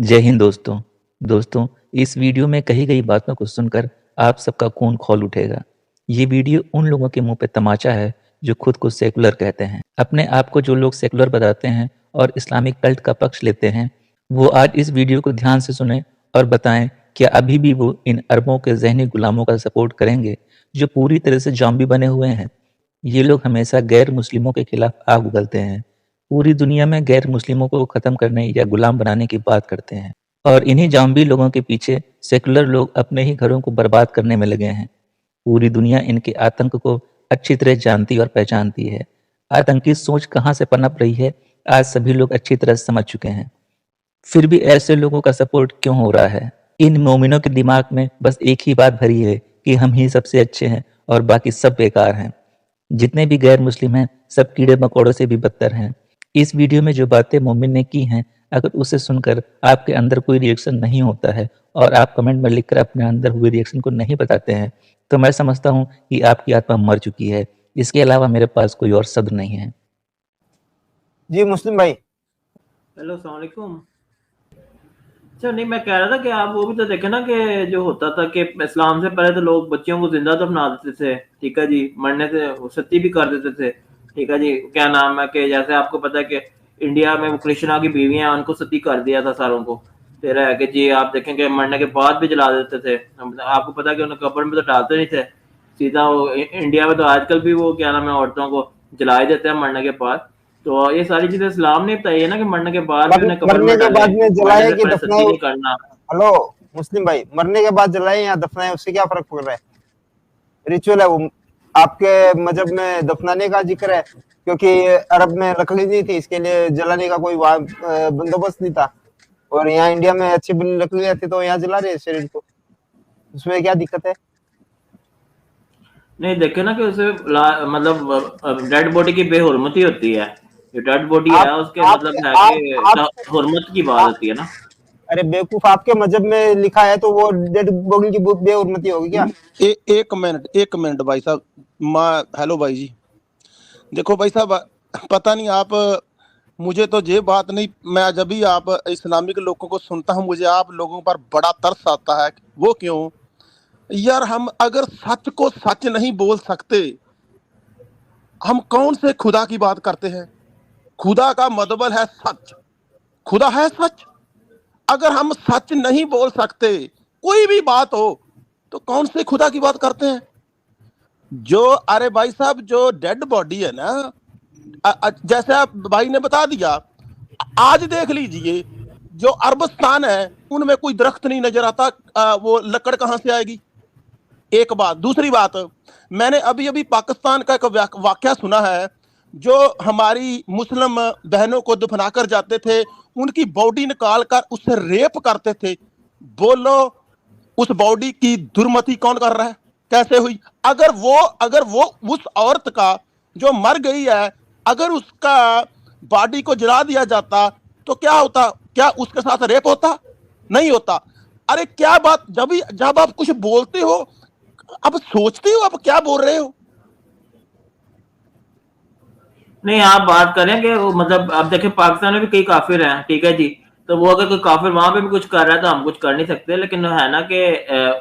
जय हिंद दोस्तों। दोस्तों, इस वीडियो में कही गई बातों को सुनकर आप सबका खून खौल उठेगा। ये वीडियो उन लोगों के मुंह पे तमाचा है जो खुद को सेकुलर कहते हैं। अपने आप को जो लोग सेकुलर बताते हैं और इस्लामिक कल्ट का पक्ष लेते हैं, वो आज इस वीडियो को ध्यान से सुने और बताएं क्या अभी भी वो इन अरबों के जहनी गुलामों का सपोर्ट करेंगे जो पूरी तरह से जॉम्बी बने हुए हैं। ये लोग हमेशा गैर मुस्लिमों के खिलाफ आग उगलते हैं, पूरी दुनिया में गैर मुस्लिमों को खत्म करने या गुलाम बनाने की बात करते हैं, और इन्हीं जॉम्बी लोगों के पीछे सेकुलर लोग अपने ही घरों को बर्बाद करने में लगे हैं। पूरी दुनिया इनके आतंक को अच्छी तरह जानती और पहचानती है। आतंकी सोच कहाँ से पनप रही है, आज सभी लोग अच्छी तरह समझ चुके हैं। फिर भी ऐसे लोगों का सपोर्ट क्यों हो रहा है? इन मोमिनों के दिमाग में बस एक ही बात भरी है कि हम ही सबसे अच्छे हैं और बाकी सब बेकार हैं। जितने भी गैर मुस्लिम हैं, सब कीड़े मकोड़ों से भी बदतर हैं। इस वीडियो में जो बातें मोमिन ने की हैं, अगर उसे सुनकर आपके अंदर कोई रिएक्शन नहीं होता है और आप कमेंट में लिखकर अपने अंदर हुए रिएक्शन को नहीं बताते हैं, तो मैं समझता हूँ कि आपकी आत्मा मर चुकी है। इसके अलावा मेरे पास कोई और शब्द नहीं है। जी मुस्लिम भाई। हेलो, अस्सलाम वालेकुम। अच्छा, नहीं, मैं कह रहा था कि आप वो भी तो देखे ना कि जो होता था कि इस्लाम से पहले तो लोग बच्चियों को जिंदा दफना देते थे, ठीक है जी, मरने से वो सती भी कर देते थे, ठीक है जी। क्या नाम है कि जैसे आपको पता है कि इंडिया में वो कृष्णा की बीवियां, उनको सती कर दिया था सारों को। फिर है कि जी आप देखेंगे मरने के बाद भी जला देते थे। आपको पता है कि उन्हें कब्र में तो डालते नहीं थे, सीधा वो इंडिया में तो आजकल भी वो क्या नाम है औरतों को जला ही देते हैं मरने के बाद। तो ये सारी चीजें इस्लाम ने बताई है ना कि मरने के बाद भी उन्हें कब्र मरने में के डालें, बाद में मरने जलाए से कि पहले दफनाए? सती नहीं करना। हेलो मुस्लिम भाई, मरने के बाद जलाए या दफनाए, उससे क्या फर्क पड़ रहा है? रिचुअल है वो। आपके मजहब में दफनाने का जिक्र है क्योंकि अरब में लकड़ी नहीं थी, इसके लिए जलाने का कोई बंदोबस्त नहीं था, और यहाँ इंडिया में अच्छी बड़ी लकड़ियां थी तो यहाँ जला रहे शरीर को, उसमें क्या दिक्कत है? नहीं, देखे ना कि उसे मतलब डेड बॉडी की बेहुरमती होती है। जो डेड बॉडी है उसके आप मतलब है आप कि हुर्मत की बात होती है ना। अरे बेवकूफ, आपके मजहब में लिखा है तो वो डेड बॉडी की बेहुरमती होगी क्या? एक मिनट भाई साहब। हेलो भाई जी। देखो भाई साहब, पता नहीं आप, मुझे तो ये बात नहीं, मैं जब भी आप इस्लामिक लोगों को सुनता हूँ मुझे आप लोगों पर बड़ा तरस आता है। वो क्यों यार? हम अगर सच को सच नहीं बोल सकते, हम कौन से खुदा की बात करते हैं? खुदा का मतलब है सच, खुदा है सच। अगर हम सच नहीं बोल सकते कोई भी बात हो तो कौन से खुदा की बात करते हैं? जो अरे भाई साहब, जो डेड बॉडी है ना, जैसे आप भाई ने बता दिया, आज देख लीजिए जो अरबस्तान है उनमें कोई दरख्त नहीं नजर आता, वो लकड़ कहां से आएगी? एक बात। दूसरी बात, मैंने अभी अभी पाकिस्तान का एक वाकया सुना है, जो हमारी मुस्लिम बहनों को दफना कर जाते थे, उनकी बॉडी निकाल कर उससे रेप करते थे। बोलो उस बॉडी की दुर्मति कौन कर रहा है? कैसे हुई? अगर वो उस औरत का जो मर गई है, अगर उसका बॉडी को जला दिया जाता तो क्या होता? क्या उसके साथ रेप होता? नहीं होता। अरे क्या बात, जब आप कुछ बोलते हो अब सोचते हो आप क्या बोल रहे हो? नहीं, आप बात करें कि वो मतलब अब देखें पाकिस्तान में भी कई काफिर हैं, ठीक है जी। तो वो अगर कोई काफिर वहां पे भी कुछ कर रहा है तो हम कुछ कर नहीं सकते, लेकिन है ना कि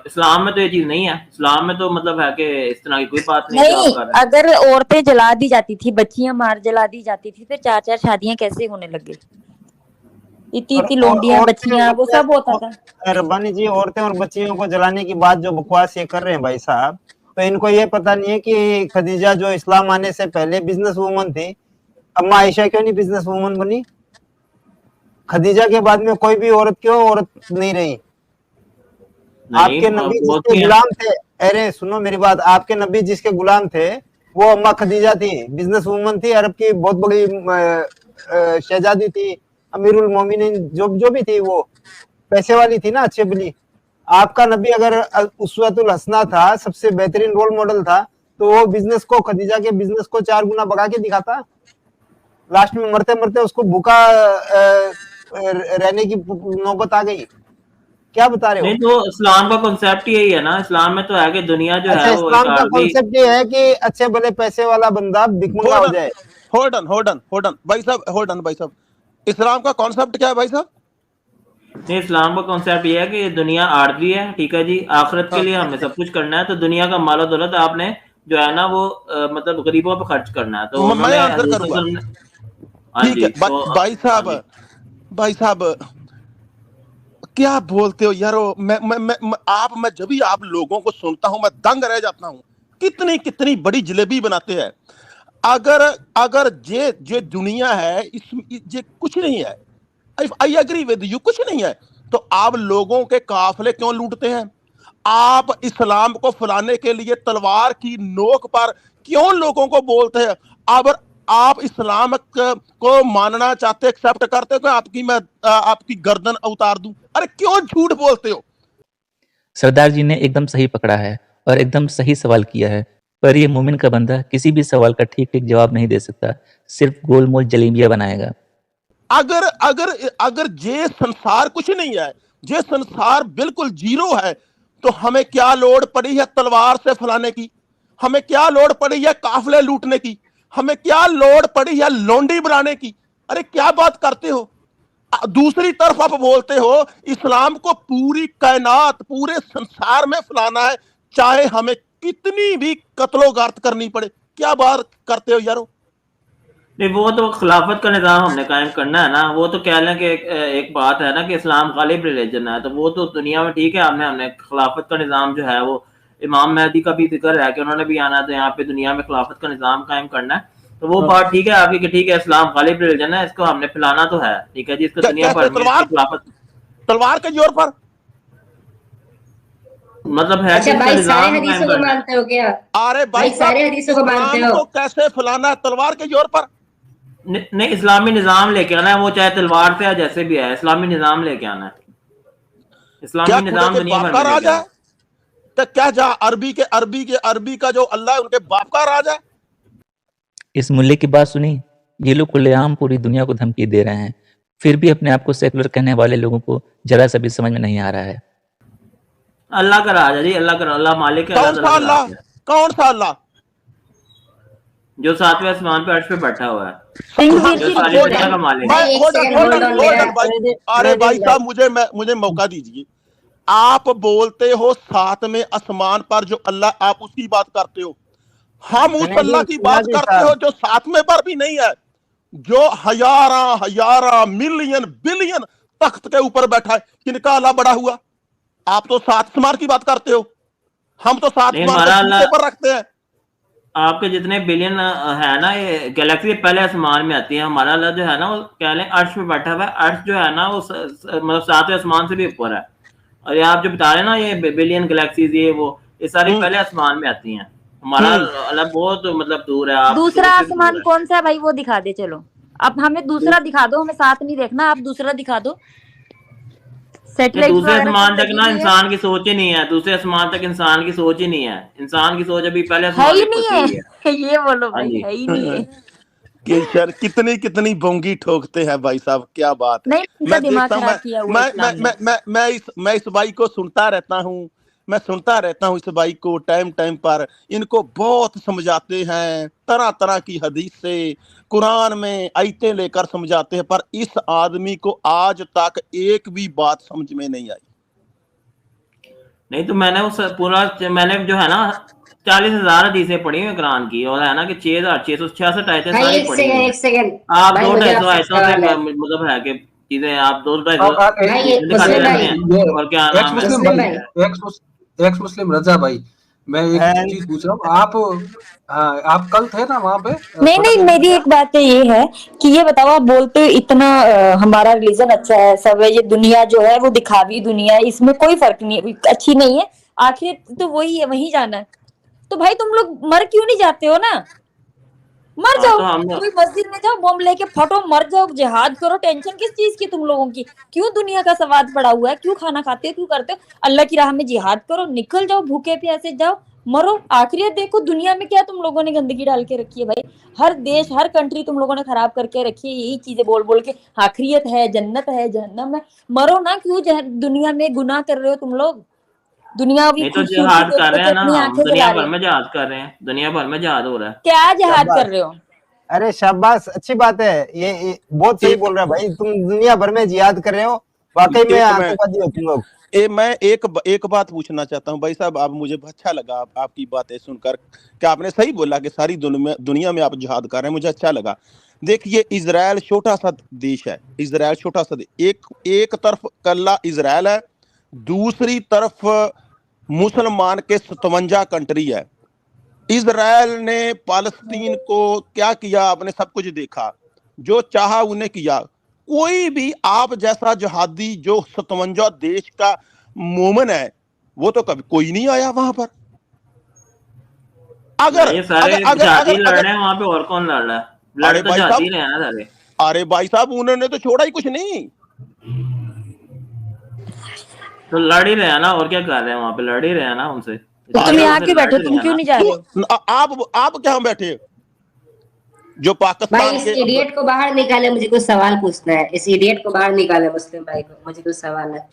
इस्लाम में तो ये चीज नहीं है। इस्लाम में तो मतलब है कि इस तरह की कोई बात नहीं जो आप कर रहे हैं। अगर औरतें जला दी जाती थी, बच्चियां मार जला दी जाती थी, फिर 4-4 शादियां कैसे होने लगे? इतनी लोंडियां बच्चियां वो सब होता था। रब्बानी जी, औरतें और बच्चियों को जलाने की बात जो बकवास ये कर रहे हैं भाई साहब, तो इनको ये पता नहीं है कि खदीजा जो इस्लाम आने से पहले बिजनेस वूमन थी, अम्मा आयशा क्यों नहीं बिजनेस वूमन बनी? खदीजा के बाद में कोई भी औरत क्यों औरत नहीं रही? आपके नबी जिसके गुलाम थे, अरे सुनो मेरी बात, आपके नबी जिसके गुलाम थे वो अम्मा खदीजा थी, बिजनेस वूमन थी, अरब की बहुत बड़ी शहजादी थी, अमीरुल मोमिनीन जो भी थी, वो पैसे वाली थी ना, अच्छी भली। आपका नबी अगर उसवतुल हसना था, सबसे बेहतरीन रोल मॉडल था, तो वो बिजनेस को, खदीजा के बिजनेस को 4 गुना बढ़ा के दिखाता। लास्ट में मरते मरते उसको भूखा रहने की नौबत आ गई। क्या बता रहे हो? नहीं, तो इस्लाम का कॉन्सेप्ट यही है ना। इस्लाम में तो है कि दुनिया जो अच्छा, है वो इस्लाम का कॉन्सेप्ट ये है कि अच्छे भले पैसे वाला बंदा भिखमंगा हो जाए। होल्ड ऑन भाई साहब, होल्ड ऑन भाई साहब। इस्लाम का कॉन्सेप्ट क्या है भाई साहब? नहीं, इस्लाम का कॉन्सेप्ट ये है कि दुनिया आर्जी है, ठीक है जी, आखिरत के हाँ लिए हमें सब कुछ करना है, तो दुनिया का मालो दौलत आपने जो है ना वो मतलब गरीबों पे खर्च करना है। तो मैं उन्होंने आंसर हजूर करूंगा। सल्लल्लाहु अलैहि वसल्लम हाँ ठीक जी, है तो भाई हाँ साहब, जी। भाई साहब क्या बोलते हो यारो। मैं जब भी आप लोगों को सुनता हूं मैं दंग रह जाता हूं। कितनी कितनी बड़ी जलेबी बनाते हैं। अगर अगर ये दुनिया है, इसमें ये कुछ नहीं है। आई एग्री विद यू, कुछ नहीं है। तो आप लोगों के काफिले क्यों लूटते हैं? आप इस्लाम को फैलाने के लिए तलवार की नोक पर क्यों लोगों को बोलते हैं? अब आप इस्लाम को मानना चाहते, एक्सेप्ट करते हो कि आपकी गर्दन उतार दूं? अरे क्यों झूठ बोलते हो? सरदार जी ने एकदम सही पकड़ा है और एकदम सही सवाल किया है, पर ये मोमिन का बंदा किसी भी सवाल का ठीक-ठीक जवाब नहीं दे सकता, सिर्फ गोल-मोल जलेबियाँ बनाएगा। अगर अगर अगर ये संसार कुछ नहीं है, ये संसार बिल्कुल जीरो है, तो हमें क्या लोड़ पड़ी है तलवार से फैलाने की? हमें क्या लोड़ पड़ी है काफिले लूटने की? हमें क्या लोड़ पड़ी है लोंडी बनाने की? अरे क्या बात करते हो? दूसरी तरफ आप बोलते हो इस्लाम को पूरी कायनात, पूरे संसार में फैलाना है, चाहे हमें कितनी भी कत्लो-गार्त करनी पड़े। क्या बात करते हो यारो? नहीं, वो तो खिलाफत का निज़ाम हमने कायम करना है ना। वो तो कह लें कि एक बात है ना कि इस्लाम गालिब रिलीजन है, तो वो तो दुनिया में ठीक है। हमने खिलाफत का निज़ाम जो है वो इमाम महदी का भी जिक्र है कि उन्होंने भी आना है, तो यहाँ पे दुनिया में खिलाफत का निज़ाम कायम करना है। तो वो बात ठीक है आपकी कि ठीक है इस्लाम गालिब रिलीजन है, इसको हमने फैलाना तो है, ठीक है जी, इसको दुनिया कैसे भर में इसकी खिलाफत तलवार के जोर पर? मतलब है कि अच्छा इसका भाई, सारे निज़ाम कायम हदीसों को करना है। मानते हो क्या? अरे भाई भाई साहब, सारे हदीसों को मानते इस्लाम हो? को कैसे फैलाना है? तलवार के जोर पर? नहीं, इस्लामी निज़ाम लेके आना है, वो चाहे तलवार से या जैसे भी है, इस्लामी निज़ाम लेके आना है। क्या इस्लामी खुदा निज़ाम के दुनिया बाप भर का में राज लेके है? आना है। तो क्या जा अरबी का जो अल्लाह है उनके बाप का राज है? इस मुल्ले की बात सुनी, ये लोग खुलेआम पूरी दुनिया को धमकी दे रहे हैं, फिर भी अपने आप को सेकुलर कहने वाले लोगों को जरा सा भी समझ में नहीं आ रहा है। अल्लाह का राज है जी, अल्लाह मालिक है, कौन अल्लाह सा ताला का अल्लाह? राज है, कौन सा अल्लाह? जो सातवें आसमान पे अर्श पे बैठा हुआ है, सिंह जो वीर सारी जी दुनिया का मालिक है। मैं भाई एक hold on second hold on hold on hold on मेरा। भाई। अरे भाई साहब, मुझे मौका दीजिए। आप बोलते हो सातवें आसमान पर जो अल्लाह, आप उसकी बात करते हो। हम उस अल्लाह की बात मुनादी करते हो साहब, जो सातवें पर भी नहीं है, जो हजारा मिलियन बिलियन तख्त के ऊपर बैठा है। किनका अल्लाह बड़ा हुआ? आप तो सात आसमान की बात करते हो, हम तो सात नहीं, आसमान को हमारा जूते अल्लाह पर रखते हैं। आपके जितने बिलियन है ना, ये गैलेक्सी पहले आसमान में आती है। हमारा अल्लाह जो है ना, वो कह लें अर्श पे बैठा हुआ है। अर्श जो है ना वो मतलब सातवें आसमान से भी ऊपर है। और ये आप जो बता रहे हैं ना, ये बिलियन गैलेक्सीज, ये सारी हम्म पहले आसमान में आती हैं। हमारा हम्म अल्लाह बहुत मतलब दूर है, आपकी दूसरा सोच से भी दूर आसमान है। कौन सा है भाई, वो दिखा दे चलो। अब हमें दूसरा दिखा दो, हमें साथ नहीं देखना, आप दूसरा दिखा दो। ये सैटेलाइट दूसरे वगैरह आसमान सब तक लगी ना हुई है। इंसान की सोच ही नहीं है, दूसरे आसमान तक इंसान की सोच ही नहीं है। इंसान की सोच अभी पहले है आसमान ही में नहीं फंसी हुई है। है ये बोलो हाँ भाई, जी। है ही नहीं है। कि सर कितनी कितनी बोंगी ठोकते हैं भाई साहब, क्या बात है। नहीं, इनका मैं दिमाग देखता हूं, खराब किया हुआ है इस्लाम ने। मैं इस भाई को सुनता रहता हूं। मैं सुनता रहता हूं इस भाई को टाइम टाइम पर। इनको बहुत समझाते हैं, तरह तरह की हदीस से, कुरान में आयतें लेकर समझाते हैं, पर इस आदमी को आज तक एक भी बात समझ में नहीं आई। नहीं, तो मैंने उस पूरा मैंने जो है ना 40,000 हदीसें पढ़ी हुई कुरान की, और है ना कि 6,666 आयतें भाई सारी एक पढ़ी हुई सेकंड, हैं। एक सेकंड आप भाई, दो मुझे ढाई सौ आपसे आयतों से सवाल है। मतलब है कि चीजें आप दो ढाई सौ भाई हदीसें दिखाते मुस्लिम रहते भाई, हैं, और क्या एक्स नाम है। मुस्लिम मुस्लिम भाई, भाई, एक्स मुस्लिम रजा भाई, मैं एक है चीज पूछ रहा हूँ। आप कल थे ना वहाँ पे नहीं छोटा नहीं, देवी मेरी में? एक बात तो ये है कि ये बताओ, आप बोलते हो इतना हमारा रिलीजन अच्छा है, सब है, ये दुनिया जो है वो दिखावी दुनिया है, इसमें कोई फर्क नहीं है, अच्छी नहीं है, आखिर तो वही है, वही जाना है। तो भाई तुम लोग मर क्यों नहीं जाते हो ना? मर हाँ, जाओ, तो हम कोई मस्जिद में जाओ, बम लेके फटो, मर जाओ, जिहाद करो, टेंशन किस चीज की तुम लोगों की? क्यों दुनिया का सवाद पड़ा हुआ है? क्यों खाना खाते हो, क्यों करते हो? अल्लाह की राह में जिहाद करो, निकल जाओ, भूखे प्यासे जाओ, मरो, आखिरियत देखो। दुनिया में क्या तुम लोगों ने गंदगी डाल के रखी है भाई? हर देश, हर कंट्री तुम लोगों ने खराब करके रखी है, यही चीजें बोल बोल के। आखिरियत है, जन्नत है, जहन्नम है, मरो ना। क्यों दुनिया में गुनाह कर रहे हो तुम लोग? दुनियावी नहीं, तो खूबसूरती जिहाद देख कर रहे के हैं ना, अपनी हम आंखें दुनिया जला रहे भर हो। में जिहाद कर रहे हैं, दुनिया भर में जिहाद हो रहा है। क्या जिहाद शाबाश। कर रहे हो? अरे शाबाश, अच्छी बात है। ये बहुत सही बोल रहा है भाई। तुम दुनिया भर में जिहाद कर रहे हो, वाकई में एक मैं आतंकवादी हो तुम लोग। मैं एक बात पूछना चाहता हूँ भाई साहब, आप मुझे अच्छा लगा आपकी बातें सुनकर कि आपने सही बोला कि सारी दुनिया में आप जिहाद कर रहे हैं, मुझे अच्छा लगा। देखिए इजराइल छोटा सा देश है, इजराइल छोटा सा एक तरफ कल्ला इजराइल है, दूसरी तरफ मुसलमान के 57 कंट्री है। इजराइल ने पालस्तीन को क्या किया, आपने सब कुछ देखा, जो चाहा उन्हें किया। कोई भी आप जैसा जहादी जो 57 देश का मोमन है, वो तो कभी कोई नहीं आया वहां पर। अगर ये सारे अगर अगर जहादी अगर लड़ अगर रहे हैं वहां पे, और कौन लड़ रहा है? लड़ अरे तो भाई जहादी साहब, रहे हैं ना सारे। अरे भाई साहब, उन्होंने तो छोड़ा ही कुछ नहीं। तो लड़ ही रहे हैं ना, और क्या कर रहे हैं वहां पे? लड़ ही रहे हैं ना उनसे। तो तुम इसराइल यहाँ उनसे क्यों लड़ बैठे हो? ही रहे तुम हैं क्यों ना। नहीं जा रहे हो? आप क्या बैठे जो भाई पाकिस्तान इस के इडियट को बाहर निकाले, मुझे कुछ सवाल पूछना है। इस इडियट को बाहर निकाले, मुस्लिम भाई को, मुझे कुछ सवाल है।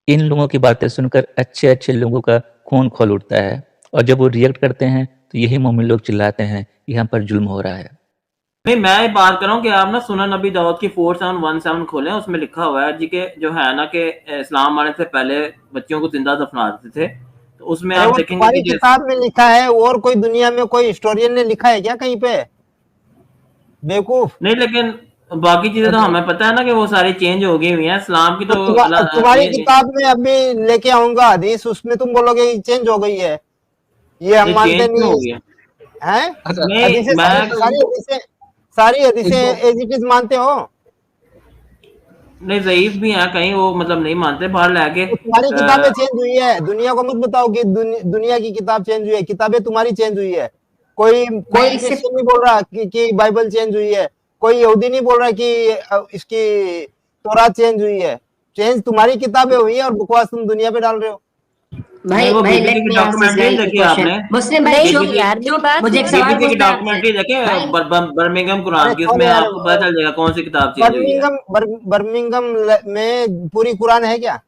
इन लोगों की बातें सुनकर अच्छे अच्छे लोगों का खून खौल उठता है, और जब वो रिएक्ट करते हैं तो यही मोमिन लोग चिल्लाते हैं कि यहाँ पर जुल्म हो रहा है। नहीं, मैं ये बात कर रहा हूँ कि आप ना सुनन नबी दाऊद की 4717 खोलें, उसमें लिखा हुआ है जी के जो है ना कि इस्लाम आने से पहले बच्चों को जिंदा दफना देते थे। तो उसमें अरे आप वो देखेंगे तुम्हारी कि किताब में लिखा है, और कोई दुनिया में कोई हिस्टोरियन ने लिखा है क्या कहीं पे? बेवकूफ। नहीं, लेकिन बाकी चीजें तो हमें पता है ना कि वो सारी चेंज हो गई हुई हैं। इस्लाम की तो तुम्हारी किताब में अभी लेके आऊंगा हदीस, उसमें तुम बोलोगे चेंज हो गई है, ये हम मानते चेंज नहीं हो गई है। हैं। अच्छा नहीं, हदीसें मैं सारी हदीसें इसको एज इट इज मानते हो? नहीं, ज़ईफ भी हैं कहीं, वो मतलब नहीं मानते बाहर लाके। तो तुम्हारी किताबें चेंज हुई है, दुनिया को मत बताओ कि दुनिया की किताब चेंज हुई है। किताबें तुम्हारी चेंज हुई है। कोई भाई इससे क्रिश्चियन नहीं बोल रहा कि बाइबल चेंज हुई है, कोई यहूदी नहीं बोल रहा कि इसकी तौरात चेंज हुई है। चेंज तुम्हारी किताबें हुई है, और बकवास तुम दुनिया पे डाल रहे हो। भाई वो भाई बीबीसी लेट की मी आंसर डॉक्यूमेंट्री गाइस देखी क्वेश्चन। आपने? मुस्लिम भाई नहीं चुप बीबीसी यार, मेरी बात मुझे एक सुनो। सवाल बीबीसी की पूछना है आपसे डॉक्यूमेंट्री देखे भाई। बर्मिंघम अरे कुरान की, छोड़ो उसमें यार, आपको पता चल जाएगा कौन सी किताब चेंज हुई है। बर्मिंघम में पूरी कुरान है क्या?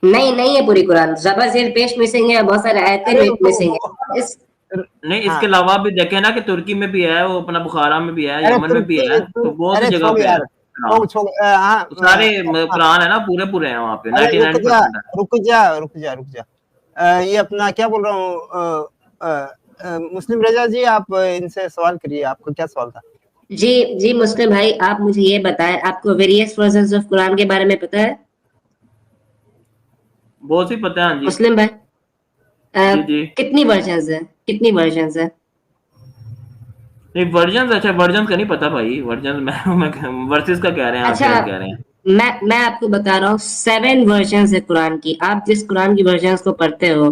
नहीं है पूरी कुरान, ज़बर ज़ेर पेश मिसिंग है, बहुत सारे आयतें अरे मिसिंग है इस नहीं, हाँ, इसके अलावा भी देखे ना कि तुर्की में भी है, वो अपना बुखारा में भी है, अरे यमन में भी है, तो बहुत सी अरे जगह छोड़ पे है। यार, हाँ, छोड़ हाँ, तो सारे कुरान है ना, पूरे पूरे हैं वहाँ पे, अरे 99% है। रुक जा। ये अपना क्या बोल रहा हूँ, मुस्लिम रजा जी, आप इनसे सवाल करिए, आपका क्या सवाल था? जी मुस्लिम भाई, आप मुझे ये बताएं, आपको वेरियस वर्जन्स ऑफ कुरान के बारे में पता है? बहुत सी पता है, हाँ जी। मुस्लिम भाई जी कितनी वर्जन्स है? नहीं, वर्जन, अच्छा वर्जन का नहीं पता भाई। वर्जन मैं वर्सेस का कह रहे हैं, आप अच्छा, क्या कह रहे हैं? मैं आपको बता रहा हूँ 7 वर्जन्स है कुरान की। आप जिस कुरान की वर्जन्स को पढ़ते हो,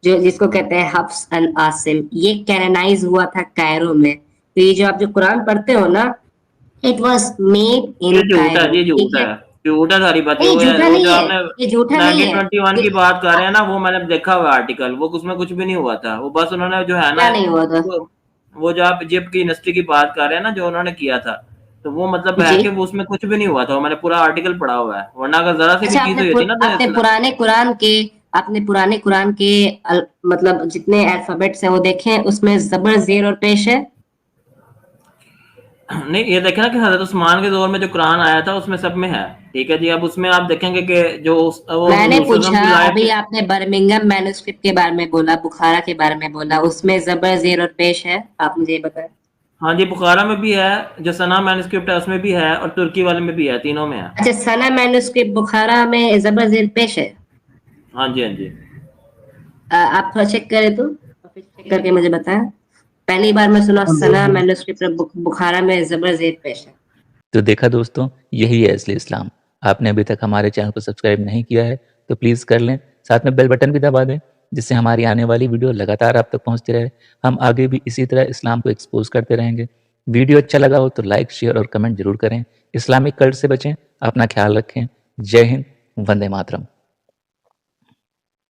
जो जिसको कहते हैं हफ्स एंड आसिम, ये कैनोनाइज हुआ था कायरो में। तो ये जो आप जो कुरान पढ़ते हो ना, इट वाज मेड इन ये झूठ है, कायरो, ये झूठ ठीक है, है? झूठ है सारी बातें। नहीं, झूठा वो नहीं जो है, आपने ये झूठा नहीं है। 1921 की बात कर रहे हैं ना, वो मैंने देखा हुआ आर्टिकल, वो उसमें कुछ भी नहीं हुआ था। वो बस उन्होंने जो है ना, क्या नहीं हुआ था? वो जो आप इजिप्ट की यूनिवर्सिटी की बात कर रहे हैं ना, जो उन्होंने किया था, तो वो मतलब है जी। कि वो उसमें कुछ भी नहीं हुआ था। वो मैंने पूरा आर्टिकल पढ़ा हुआ है, वरना अगर जरा सी भी अच्छा, चीज हुई थी ना तो आपने पुराने कुरान के मतलब जितने अल्फाबेट्स हैं वो देखे हैं, उसमें जबर जेर और पेश है? नहीं, ये देखे ना कि हजरत उस्मान के दौर में जो कुरान आया था उसमें सब में है, ठीक है जी। अब उसमें आप देखेंगे कि जो वो मैंने हुजूर सल्लल्लाहु अलैहि वसल्लम पूछा, की लाइफ अभी आपने बर्मिंघम मैन्युस्क्रिप्ट के बारे में बोला, बुखारा के बारे में बोला, उसमें जबर जेर और पेश है? आप मुझे ये बताएं। हाँ जी, बुखारा में भी है, जो सना मैन्युस्क्रिप्ट है उसमें भी है, और तुर्की वाले में भी है, तीनों में है। अच्छा, सना मैन्युस्क्रिप्ट बुखारा में जबर जेर पेश है? हाँ जी, हाँ जी। आप थोड़ा चेक करें तो, चेक करके मुझे बताएं। पहली बार मैं सुना सना मैन्युस्क्रिप्ट बुखारा में जबर जेर पेश है। तो देखा दोस्तों, यही है असली इस्लाम। आपने अभी तक हमारे चैनल को सब्सक्राइब नहीं किया है तो प्लीज़ कर लें, साथ में बेल बटन भी दबा दें, जिससे हमारी आने वाली वीडियो लगातार आप तक पहुंचती रहे। हम आगे भी इसी तरह इस्लाम को एक्सपोज करते रहेंगे। वीडियो अच्छा लगा हो तो लाइक, शेयर और कमेंट जरूर करें। इस्लामिक कल्ट से बचें, अपना ख्याल रखें। जय हिंद, वंदे मातरम।